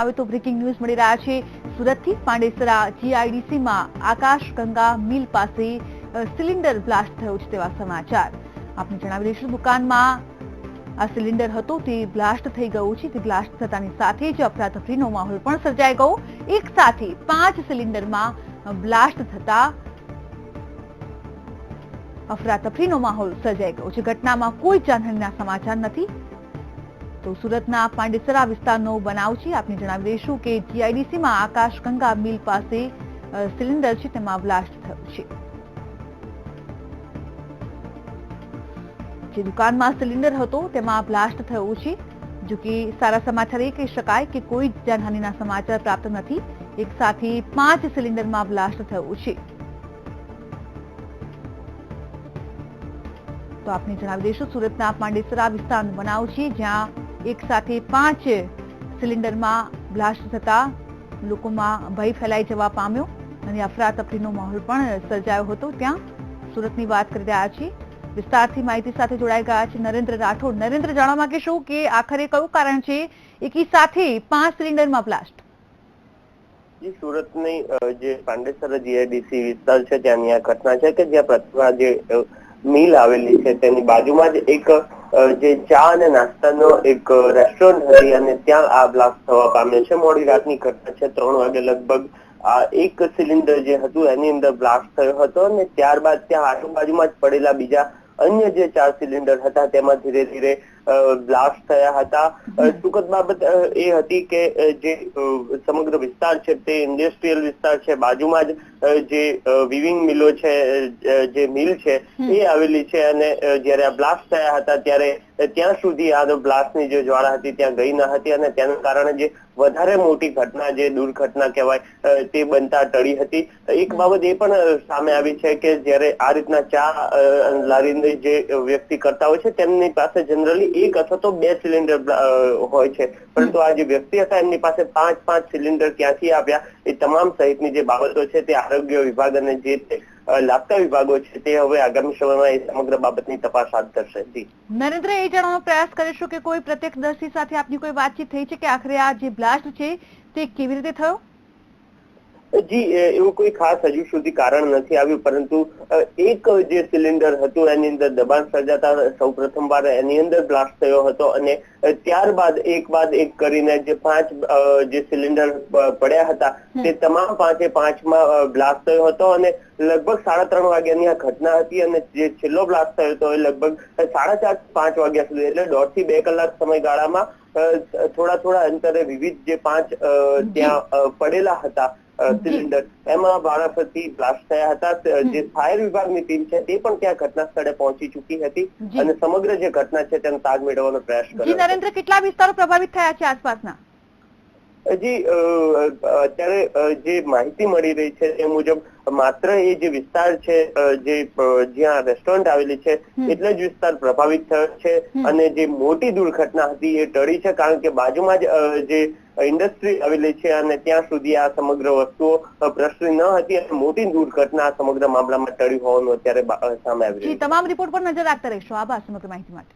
આવે તો breaking news મળી રહ્યા છે સુરતથી પાંડેસરા જીઆઈડીસીમાં આકાશ ગંગા મિલ પાસે સિલિન્ડર બ્લાસ્ટ થયો છે તેવા સમાચાર આપને જણાવી દઈશું દુકાનમાં આ સિલિન્ડર હતો તે બ્લાસ્ટ થઈ ગયું છે તે બ્લાસ્ટ થતાની સાથે જ અફરાતફરીનો માહોલ પણ સર્જાઈ ગયો એક સાથે 5 સિલિન્ડરમાં બ્લાસ્ટ થતા અફરાતફરીનો માહોલ સર્જાઈ ગયો છે ઘટનામાં કોઈ જાનહાનિના સમાચાર નથી તો સુરતના પાંડેસરા વિસ્તારનો બનાવ છે આપને જણાવી દઈશું કે જીઆઈડીસીમાં આકાશ ગંગા મિલ પાસે સિલિન્ડર છે તેમાં બ્લાસ્ટ થયો છે જે દુકાનમાં સિલિન્ડર હતો તેમાં બ્લાસ્ટ થયો છે જો કે સારા સમાચાર એ કહી શકાય કે કોઈ જાનહાનિના સમાચાર પ્રાપ્ત નથી એક સાથે 5 સિલિન્ડરમાં બ્લાસ્ટ થયો છે તો આપને જણાવી દઈશું સુરતના પાંડેસરા વિસ્તારનો બનાવ છે જ્યાં એક સાથે 5 સિલિન્ડરમાં બ્લાસ્ટ થતા લોકોમાં ભય ફેલાઈ જવા પામ્યો અને અફરાતફરીનો માહોલ પણ સર્જાયો હતો ત્યાં સુરતની વાત કરી રહ્યા છે વિસ્તારથી માહિતી સાથે જોડાઈ ગયા છે નરેન્દ્ર રાઠોડ નરેન્દ્ર જાણવા માંગીશું કે આખરે કયું કારણ છે એકી સાથે 5 સિલિન્ડરમાં બ્લાસ્ટ જી સુરતની જે પાંડેસરા જીઆઈડીસી વિસ્તાર છે ત્યાંની આ ઘટના છે કે જ્યાં પ્રતિભા જે મિલ આવેલી છે તેની બાજુમાં જ એક જે ચા અને નાસ્તાનો એક રેસ્ટોરન્ટ હતી અને ત્યાં આ બ્લાસ્ટ થવા પામ્યો છે મોડી રાતની ઘટના છે 3 વાગે લગભગ આ એક સિલિન્ડર જે હતું એની અંદર બ્લાસ્ટ થયો હતો અને ત્યારબાદ ત્યાં આજુબાજુમાં જ પડેલા બીજા અન્ય જે 4 સિલિન્ડર હતા તેમાં ધીરે ધીરે બ્લાસ્ટ થયા હતા સુખદ બાબત એ હતી કે જે સમગ્ર વિસ્તાર છે તે ઇન્ડસ્ટ્રીયલ વિસ્તાર છે બાજુમાં જ જે વિવિંગ મિલો છે જે મિલ છે એ આવેલી છે અને જ્યારે આ બ્લાસ્ટ થયા હતા ત્યારે ત્યાં સુધી આ બ્લાસ્ટની જે જ્વાળા હતી ત્યાં ગઈ ન હતી અને તેના કારણે જે વધારે મોટી ઘટના જે દુર્ઘટના કહેવાય તે બનતા ટળી હતી એક બાબત એ પણ સામે આવી છે કે જ્યારે આ રીતના ચા લારીની જે વ્યક્તિ કરતા હોય છે તેમની પાસે જનરલી એક અથવા તો 2 સિલિન્ડર હોય છે પરંતુ આ જે વ્યક્તિ હતા એમની પાસે 5 સિલિન્ડર ક્યાંથી આવ્યા એ તમામ સહિતની જે બાબતો છે તે આરોગ્ય વિભાગ અને જે લાગતા વિભાગો છે તે હવે આગામી સમયમાં એ સમગ્ર બાબતની તપાસ હાથ ધરશે. જી નરેન્દ્ર એ જાણવાનો પ્રયાસ કરીશું કે કોઈ પ્રત્યક્ષદર્શી સાથે આપની કોઈ વાતચીત થઈ છે કે આખરે આ જે બ્લાસ્ટ છે તે કેવી રીતે થયો? જી એવું કોઈ ખાસ હજુ સુધી કારણ નથી આવ્યું પરંતુ એક જે સિલિન્ડર હતું એની અંદર દબાણ સર્જાતા સૌપ્રથમવાર એની અંદર બ્લાસ્ટ થયો હતો અને ત્યારબાદ એક બાદ એક કરીને જે 5 જે સિલિન્ડર પડ્યા હતા તે તમામ 5માં બ્લાસ્ટ થયો હતો અને લગભગ 3:30 વાગ્યાની આ ઘટના હતી અને જે છેલ્લો બ્લાસ્ટ થયો હતો એ લગભગ 4:30-5 વાગ્યા સુધી એટલે 1.5 થી 2 કલાક સમયગાળામાં થોડા અંતરે વિવિધ જે 5 ત્યાં પડેલા હતા સિલિન્ડર એમાં વારાફરતી બ્લાસ્ટ થયા હતા જે ફાયર વિભાગની ટીમ છે તે પણ ત્યાં ઘટના સ્થળે પહોંચી ચૂકી હતી અને સમગ્ર જે ઘટના છે તેનો તાગ મેળવવાનો પ્રયાસ કર્યો. જી નરેન્દ્ર કેટલા વિસ્તારો પ્રભાવિત થયા છે આસપાસના? જી અત્યારે જે માહિતી મળી રહી છે એ મુજબ માત્ર એ જે વિસ્તાર છે જે જ્યાં રેસ્ટોરન્ટ આવેલી છે એટલે જ વિસ્તાર પ્રભાવિત થયો છે અને જે મોટી દુર્ઘટના હતી એ ટળી છે કારણ કે બાજુમાં જ જે ઇન્ડસ્ટ્રી આવેલી છે અને ત્યાં સુધી આ સમગ્ર વસ્તુઓ પ્રસરી ન હતી અને મોટી દુર્ઘટના સમગ્ર મામલામાં ટળી હોવાનું અત્યારે સામે આવી રહ્યું છે. તમામ રિપોર્ટ પર નજર રાખતા રહીશું. આભાર સમગ્ર માહિતી માટે.